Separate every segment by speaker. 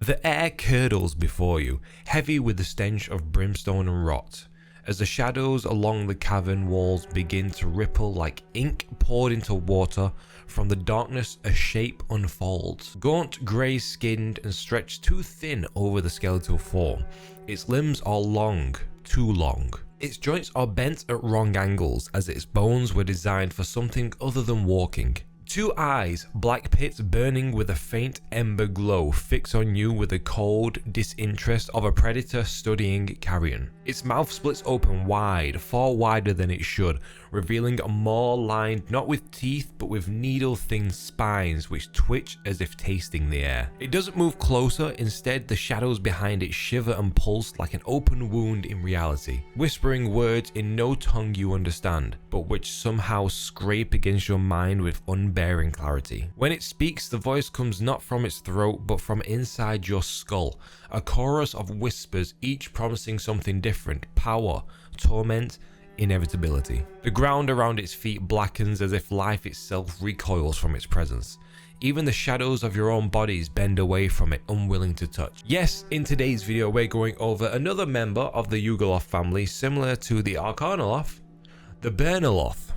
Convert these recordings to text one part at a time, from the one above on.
Speaker 1: The air curdles before you, heavy with the stench of brimstone and rot, as the shadows along the cavern walls begin to ripple like ink poured into water. From the darkness a shape unfolds, gaunt, grey-skinned and stretched too thin over the skeletal form. Its limbs are long, too long. Its joints are bent at wrong angles, as its bones were designed for something other than walking. Two eyes, black pits burning with a faint ember glow, fix on you with the cold disinterest of a predator studying carrion. Its mouth splits open wide, far wider than it should, revealing a maw lined not with teeth but with needle-thin spines which twitch as if tasting the air. It doesn't move closer, instead the shadows behind it shiver and pulse like an open wound in reality, whispering words in no tongue you understand, but which somehow scrape against your mind with unbearing clarity. When it speaks, the voice comes not from its throat but from inside your skull, a chorus of whispers, each promising something different: power, torment, inevitability. The ground around its feet blackens as if life itself recoils from its presence. Even the shadows of your own bodies bend away from it, unwilling to touch. Yes, in today's video we're going over another member of the Yugoloth family similar to the Originators, the Baernaloth.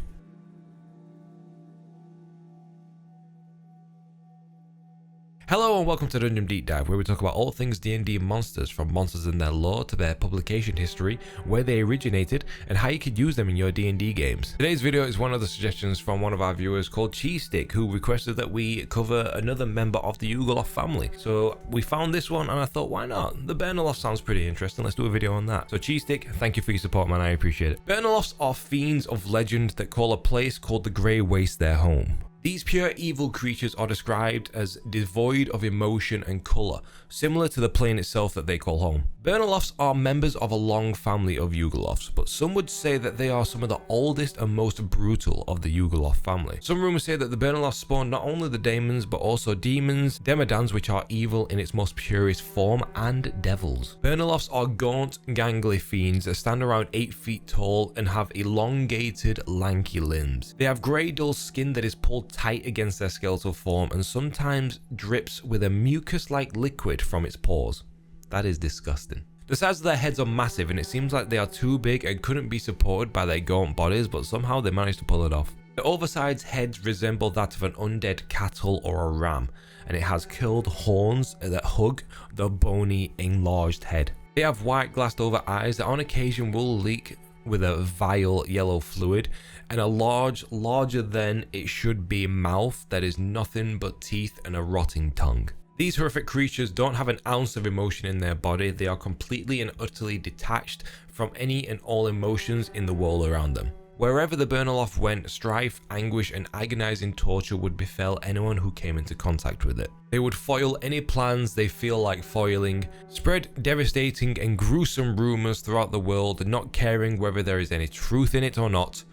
Speaker 1: Hello and welcome to Dungeon Deep Dive, where we talk about all things D&D monsters, from monsters and their lore to their publication history, where they originated, and how you could use them in your D&D games. Today's video is one of the suggestions from one of our viewers called Cheese Stick, who requested that we cover another member of the Yugoloth family. So we found this one and I thought, why not? The Baernaloth sounds pretty interesting, let's do a video on that. So Cheese Stick, thank you for your support, man, I appreciate it. Baernaloths are fiends of legend that call a place called the Grey Waste their home. These pure evil creatures are described as devoid of emotion and colour, similar to the plane itself that they call home. Baernaloths are members of a long family of Yugoloths, but some would say that they are some of the oldest and most brutal of the Yugoloth family. Some rumours say that the Baernaloths spawned not only the daemons, but also demons, demedans, which are evil in its most purest form, and devils. Baernaloths are gaunt, gangly fiends that stand around 8 feet tall and have elongated, lanky limbs. They have grey, dull skin that is pulled tight against their skeletal form and sometimes drips with a mucus-like liquid from its pores. That is disgusting. The size of their heads are massive and it seems like they are too big and couldn't be supported by their gaunt bodies, but somehow they managed to pull it off. The oversized heads resemble that of an undead cattle or a ram, and it has curled horns that hug the bony, enlarged head. They have white glassed over eyes that on occasion will leak with a vile yellow fluid, and a larger than it should be mouth that is nothing but teeth and a rotting tongue. These horrific creatures don't have an ounce of emotion in their body. They are completely and utterly detached from any and all emotions in the world around them. Wherever the Baernaloth went, strife, anguish and agonizing torture would befell anyone who came into contact with it. They would foil any plans they feel like foiling, spread devastating and gruesome rumors throughout the world, not caring whether there is any truth in it or not,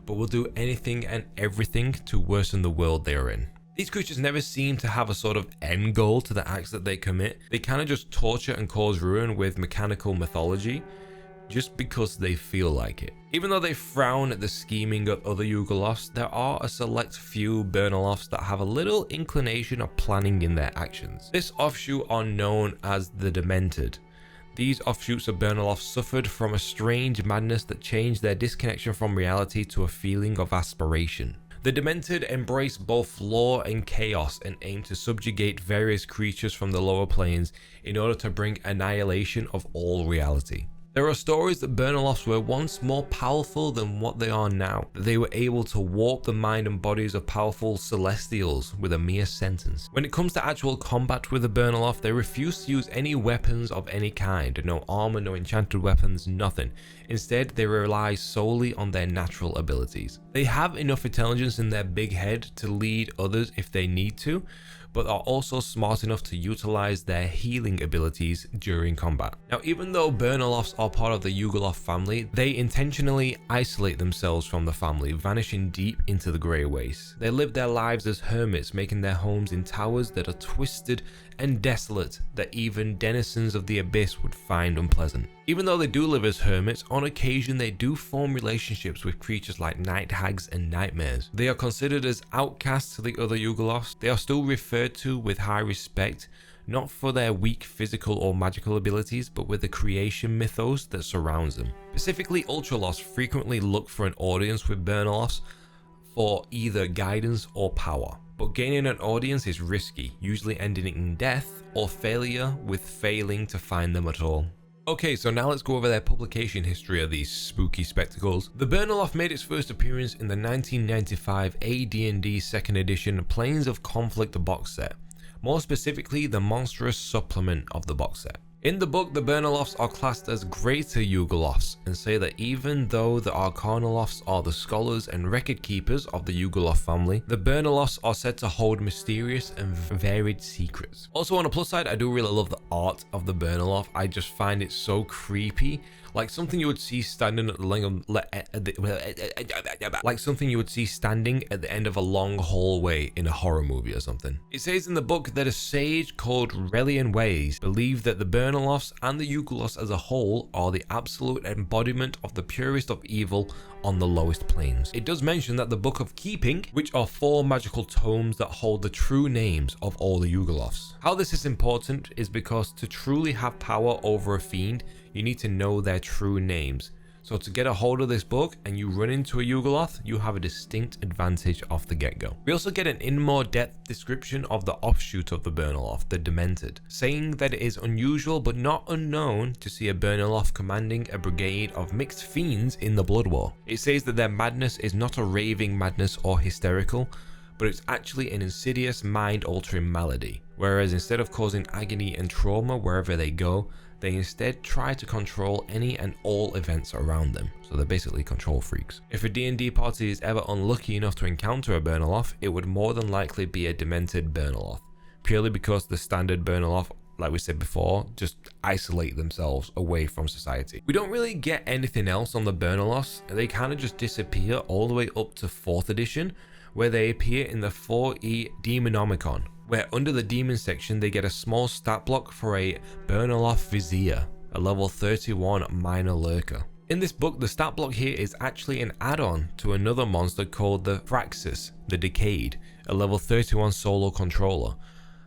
Speaker 1: but will do anything and everything to worsen the world they are in. These creatures never seem to have a sort of end goal to the acts that they commit. They kind of just torture and cause ruin with mechanical mythology, just because they feel like it. Even though they frown at the scheming of other Yugoloths, there are a select few Baernaloths that have a little inclination of planning in their actions. This offshoot are known as the demented. These offshoots of Baernaloths suffered from a strange madness that changed their disconnection from reality to a feeling of aspiration. The demented embrace both lore and chaos and aim to subjugate various creatures from the lower planes in order to bring annihilation of all reality. There are stories that Baernaloths were once more powerful than what they are now, that they were able to warp the mind and bodies of powerful celestials with a mere sentence. When it comes to actual combat with the Baernaloth, they refuse to use any weapons of any kind, no armor, no enchanted weapons, nothing. Instead, they rely solely on their natural abilities. They have enough intelligence in their big head to lead others if they need to, but are also smart enough to utilize their healing abilities during combat. Now, even though Baernaloths are part of the Yugoloth family, they intentionally isolate themselves from the family, vanishing deep into the Grey Waste. They live their lives as hermits, making their homes in towers that are twisted and desolate that even denizens of the abyss would find unpleasant. Even though they do live as hermits, on occasion they do form relationships with creatures like night hags and nightmares. They are considered as outcasts to the other Yugoloths. They are still referred to with high respect, not for their weak physical or magical abilities, but with the creation mythos that surrounds them. Specifically, Ultraloths frequently look for an audience with Baernaloths for either guidance or power. But gaining an audience is risky, usually ending in death or failure with failing to find them at all. Okay, so now let's go over their publication history of these spooky spectacles. The Baernaloth made its first appearance in the 1995 AD&D 2nd edition Planes of Conflict box set, more specifically the monstrous supplement of the box set. In the book, the Baernaloths are classed as greater Yugoloths and say that even though the Arcanaloths are the scholars and record keepers of the Yugoloth family, the Baernaloths are said to hold mysterious and varied secrets. Also, on the plus side, I do really love the art of the Baernaloth. I just find it so creepy, like something you would see standing at the end of a long hallway in a horror movie or something. It says in the book that a sage called Relian Ways believed that the Baernaloths and the Yugoloths as a whole are the absolute embodiment of the purest of evil on the lowest planes. It does mention that the Book of Keeping, which are 4 magical tomes that hold the true names of all the Yugoloths. How this is important is because to truly have power over a fiend, you need to know their true names. So to get a hold of this book and you run into a Yugoloth, you have a distinct advantage off the get-go. We also get an in more depth description of the offshoot of the Baernaloth, the demented, saying that it is unusual but not unknown to see a Baernaloth commanding a brigade of mixed fiends in the Blood War. It says that their madness is not a raving madness or hysterical, but it's actually an insidious mind-altering malady, whereas instead of causing agony and trauma wherever they go, they instead try to control any and all events around them. So they're basically control freaks. If a D&D party is ever unlucky enough to encounter a Baernaloth, it would more than likely be a demented Baernaloth, purely because the standard Baernaloth, like we said before, just isolate themselves away from society. We don't really get anything else on the Baernaloths. They kind of just disappear all the way up to 4th edition, where they appear in the 4E Demonomicon, where under the demon section they get a small stat block for a Baernaloth Vizier, a level 31 minor lurker. In this book, the stat block here is actually an add-on to another monster called the Phraxis, the Decayed, a level 31 solo controller,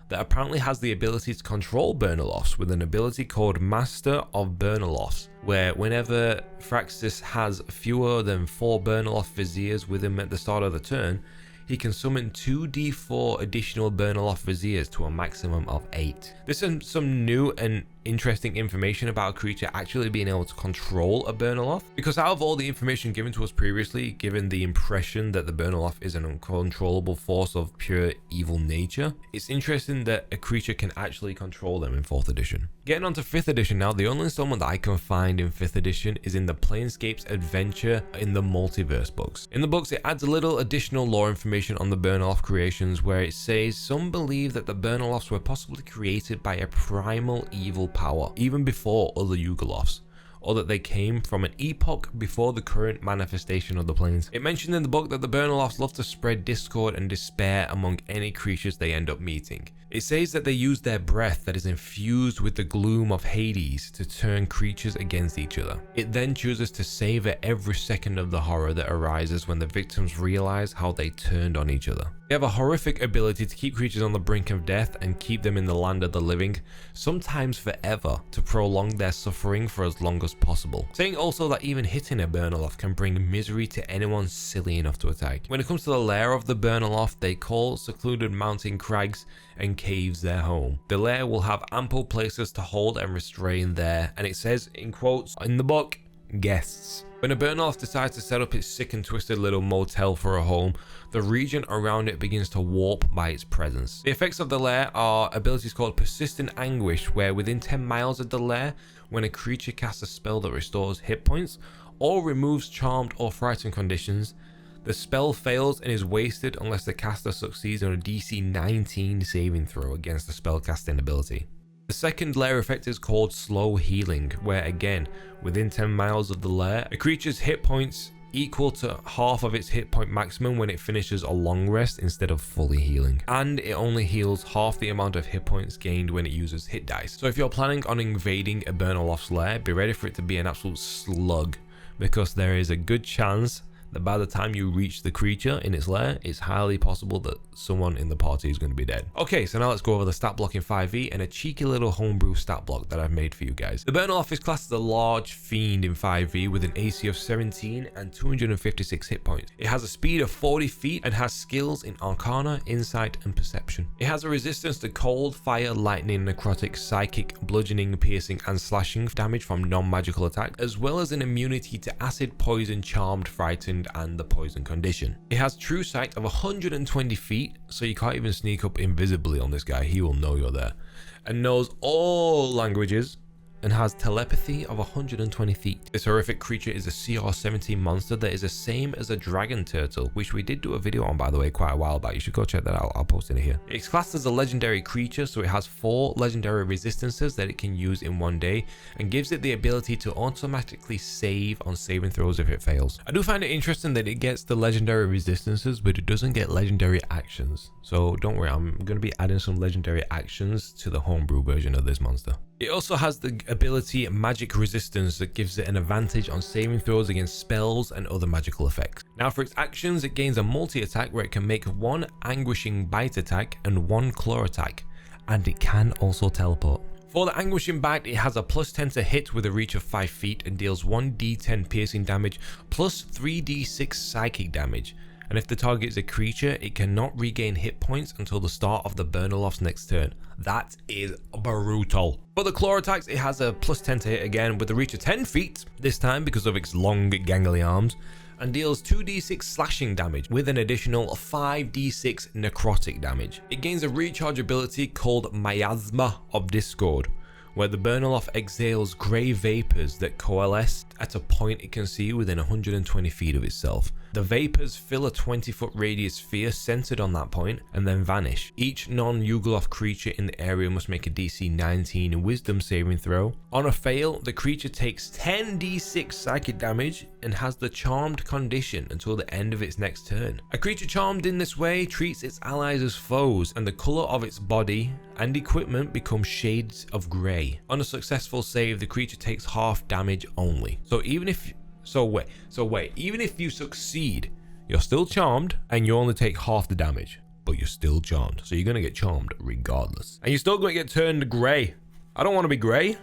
Speaker 1: that apparently has the ability to control Baernaloths with an ability called Master of Baernaloths, where whenever Phraxis has fewer than 4 Baernaloth Viziers with him at the start of the turn, he can summon 2d4 additional Baernaloth Viziers to a maximum of 8. This is some new and interesting information about a creature actually being able to control a Baernaloth, because out of all the information given to us previously, given the impression that the Baernaloth is an uncontrollable force of pure evil nature, it's interesting that a creature can actually control them in 4th edition. Getting on to 5th edition now, the only installment that I can find in 5th edition is in the Planescapes Adventure in the Multiverse books. In the books, it adds a little additional lore information on the Baernaloth creations, where it says some believe that the Baernaloths were possibly created by a primal evil power, even before other Yugoloths, or that they came from an epoch before the current manifestation of the planes. It mentioned in the book that the Baernaloths love to spread discord and despair among any creatures they end up meeting. It says that they use their breath that is infused with the gloom of Hades to turn creatures against each other. It then chooses to savor every second of the horror that arises when the victims realize how they turned on each other. They have a horrific ability to keep creatures on the brink of death and keep them in the land of the living, sometimes forever, to prolong their suffering for as long as possible. Saying also that even hitting a Baernaloth can bring misery to anyone silly enough to attack. When it comes to the lair of the Baernaloth, they call secluded mountain crags and caves their home. The lair will have ample places to hold and restrain there, and it says in quotes in the book, guests. When a Baernaloth decides to set up its sick and twisted little motel for a home, the region around it begins to warp by its presence. The effects of the lair are abilities called Persistent Anguish, where within 10 miles of the lair, when a creature casts a spell that restores hit points or removes charmed or frightened conditions, the spell fails and is wasted unless the caster succeeds on a DC 19 saving throw against the spellcasting ability. The second lair effect is called Slow Healing, where again, within 10 miles of the lair, a creature's hit points equal to half of its hit point maximum when it finishes a long rest instead of fully healing. And it only heals half the amount of hit points gained when it uses hit dice. So if you're planning on invading a Baernaloth's lair, be ready for it to be an absolute slug, because there is a good chance that by the time you reach the creature in its lair, it's highly possible that someone in the party is going to be dead. Okay, so now let's go over the stat block in 5e and a cheeky little homebrew stat block that I've made for you guys. The Baernaloth is classed as a large fiend in 5e with an AC of 17 and 256 hit points. It has a speed of 40 feet and has skills in Arcana, Insight, and Perception. It has a resistance to cold, fire, lightning, necrotic, psychic, bludgeoning, piercing, and slashing damage from non-magical attacks, as well as an immunity to acid, poison, charmed, frightened, and the poison condition. It has true sight of 120 feet, so you can't even sneak up invisibly on this guy. He will know you're there, and knows all languages, and has telepathy of 120 feet. This horrific creature is a CR 17 monster that is the same as a dragon turtle, which we did do a video on, by the way, quite a while back. You should go check that out. I'll post it here. It's classed as a legendary creature, so it has 4 legendary resistances that it can use in one day, and gives it the ability to automatically save on saving throws if it fails. I do find it interesting that it gets the legendary resistances, but it doesn't get legendary actions. So don't worry, I'm going to be adding some legendary actions to the homebrew version of this monster. It also has the ability Magic Resistance that gives it an advantage on saving throws against spells and other magical effects. Now for its actions, it gains a multi-attack where it can make 1 Anguishing Bite attack and 1 Claw attack, and it can also teleport. For the Anguishing Bite, it has a +10 to hit with a reach of 5 feet and deals 1d10 piercing damage plus 3d6 psychic damage. And if the target is a creature, it cannot regain hit points until the start of the Baernaloth's next turn. That is brutal. For the claw attacks, it has a +10 to hit again with a reach of 10 feet, this time because of its long gangly arms, and deals 2d6 slashing damage with an additional 5d6 necrotic damage. It gains a recharge ability called Miasma of Discord, where the Baernaloth exhales grey vapours that coalesce at a point it can see within 120 feet of itself. The vapours fill a 20-foot radius sphere centered on that point and then vanish. Each non-Yugoloth creature in the area must make a DC 19 Wisdom saving throw. On a fail, the creature takes 10d6 psychic damage and has the charmed condition until the end of its next turn. A creature charmed in this way treats its allies as foes, and the colour of its body and equipment become shades of grey. On a successful save, the creature takes half damage only. So even if even if you succeed, you're still charmed and you only take half the damage, but you're still charmed. So you're going to get charmed regardless. And you're still going to get turned grey. I don't want to be grey.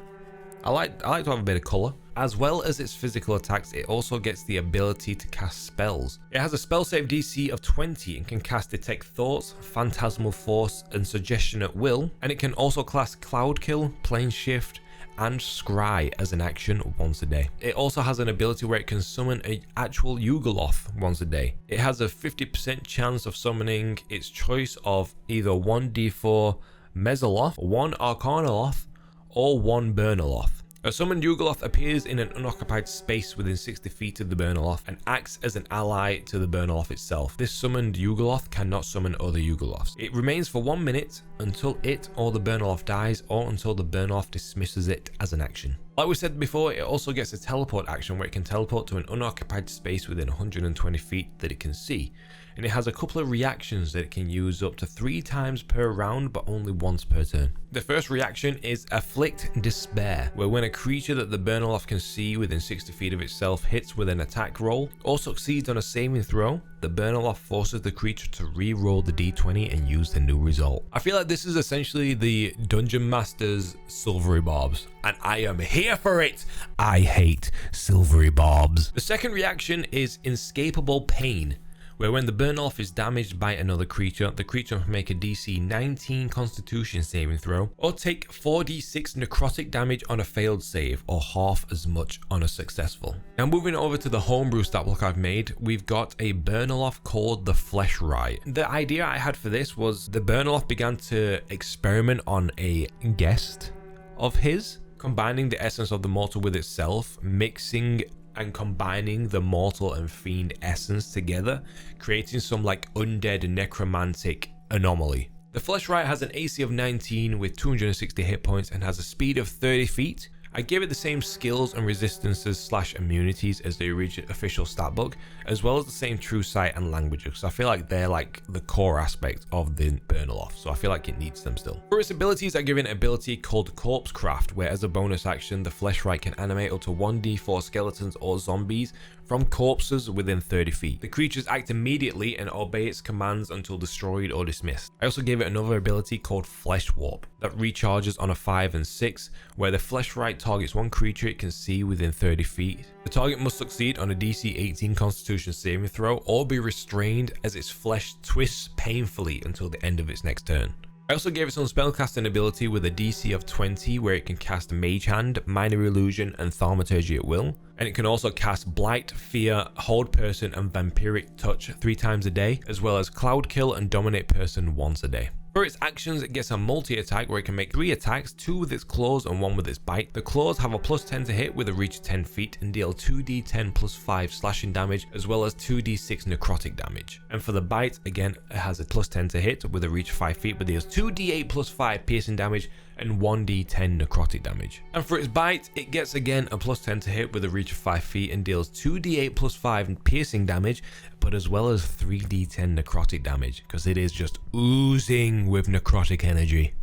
Speaker 1: I like to have a bit of colour. As well as its physical attacks, it also gets the ability to cast spells. It has a spell save DC of 20 and can cast Detect Thoughts, Phantasmal Force, and Suggestion at will. And it can also class Cloud Kill, Plane Shift, and Scry as an action once a day. It also has an ability where it can summon an actual Yugoloth once a day. It has a 50% chance of summoning its choice of either 1d4 Mesoloth, 1 Arcanaloth, or 1 Baernaloth. A summoned Yugoloth appears in an unoccupied space within 60 feet of the Baernaloth and acts as an ally to the Baernaloth itself. This summoned Yugoloth cannot summon other Yugoloths. It remains for 1 minute until it or the Baernaloth dies, or until the Baernaloth dismisses it as an action. Like we said before, it also gets a teleport action where it can teleport to an unoccupied space within 120 feet that it can see. And it has a couple of reactions that it can use up to 3 times per round, but only once per turn. The first reaction is Afflict Despair, where when a creature that the Baernaloth can see within 60 feet of itself hits with an attack roll or succeeds on a saving throw, the Baernaloth forces the creature to re-roll the d20 and use the new result. I feel like this is essentially the Dungeon Master's Silvery Barbs, and I am here for it. I hate Silvery Barbs. The second reaction is Inescapable Pain, where when the Baernaloth is damaged by another creature, the creature must make a DC 19 Constitution saving throw, or take 4d6 necrotic damage on a failed save, or half as much on a successful. Now moving over to the homebrew stat block I've made, we've got a Baernaloth called the Fleshwright. The idea I had for this was the Baernaloth began to experiment on a guest of his, combining the essence of the mortal with itself, mixing and combining the mortal and fiend essence together, creating some like undead necromantic anomaly. The Fleshwright has an AC of 19 with 260 hit points and has a speed of 30 feet I gave it the same skills and resistances slash immunities as the original official stat book, as well as the same true sight and language, because I feel like they're like the core aspect of the Baernaloth, so I feel like it needs them still. For its abilities, I give it an ability called Corpse Craft, where as a bonus action, the fleshwright can animate up to 1d4 skeletons or zombies from corpses within 30 feet. The creatures act immediately and obey its commands until destroyed or dismissed. I also gave it another ability called Flesh Warp that recharges on a 5 and 6, where the fleshwright targets one creature it can see within 30 feet. The target must succeed on a DC 18 Constitution saving throw or be restrained as its flesh twists painfully until the end of its next turn. I also gave it some spellcasting ability with a DC of 20 where it can cast Mage Hand, Minor Illusion and Thaumaturgy at will. And it can also cast Blight, Fear, Hold Person and Vampiric Touch 3 times a day, as well as Cloud Kill and Dominate Person once a day. For its actions, it gets a multi-attack where it can make 3 attacks, 2 with its claws and 1 with its bite. The claws have a plus 10 to hit with a reach of 10 feet and deal 2d10 plus 5 slashing damage, as well as 2d6 necrotic damage. And for the bite, again, it has a plus 10 to hit with a reach of 5 feet, but deals 2d8 plus 5 piercing damage and 1d10 necrotic damage. And for its bite, it gets again a plus 10 to hit with a reach of 5 feet and deals 2d8 plus 5 piercing damage, but as well as 3d10 necrotic damage, because it is just oozing with necrotic energy.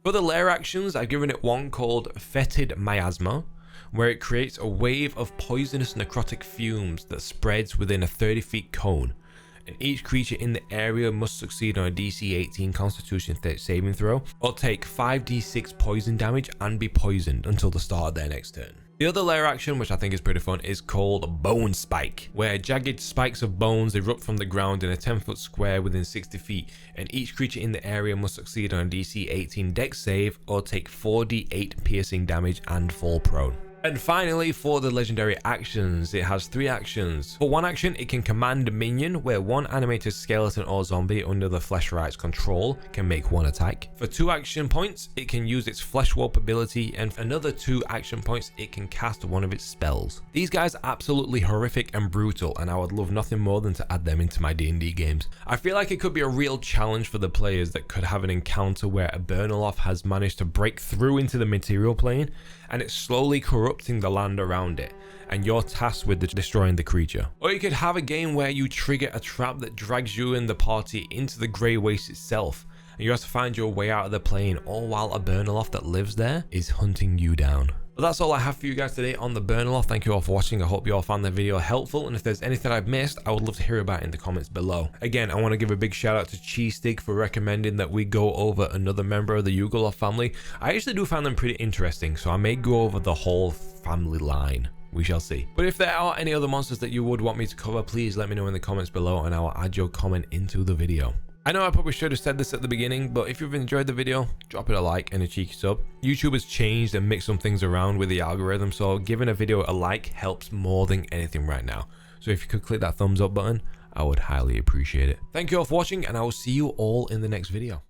Speaker 1: For the lair actions, I've given it one called Fetid Miasma, where it creates a wave of poisonous necrotic fumes that spreads within a 30 feet cone. And each creature in the area must succeed on a DC 18 Constitution saving throw or take 5d6 poison damage and be poisoned until the start of their next turn. The other lair action, which I think is pretty fun, is called Bone Spike, where jagged spikes of bones erupt from the ground in a 10-foot square within 60 feet, and each creature in the area must succeed on a DC 18 Dex save or take 4d8 piercing damage and fall prone. And finally, for the legendary actions, it has 3 actions. For one action, it can command a minion, where one animated skeleton or zombie under the fleshwright's control can make 1 attack. For 2 action points, it can use its Flesh Warp ability, and for another 2 action points, it can cast one of its spells. These guys are absolutely horrific and brutal, and I would love nothing more than to add them into my D&D games. I feel like it could be a real challenge for the players that could have an encounter where a Baernaloth has managed to break through into the material plane, and it's slowly corrupting the land around it, and you're tasked with destroying the creature. Or you could have a game where you trigger a trap that drags you and the party into the Grey Waste itself, and you have to find your way out of the plane, all while a Baernaloth that lives there is hunting you down. But that's all I have for you guys today on the Baernaloth. Thank you all for watching. I hope you all found the video helpful, and if there's anything I've missed, I would love to hear about it in the comments below. Again, I want to give a big shout out to Cheese Stick for recommending that we go over another member of the Yugoloth family. I actually do find them pretty interesting, so I may go over the whole family line. We shall see. But if there are any other monsters that you would want me to cover, please let me know in the comments below and I will add your comment into the video. I know I probably should have said this at the beginning, but if you've enjoyed the video, drop it a like and a cheeky sub. YouTube has changed and mixed some things around with the algorithm, so giving a video a like helps more than anything right now. So if you could click that thumbs up button, I would highly appreciate it. Thank you all for watching, and I will see you all in the next video.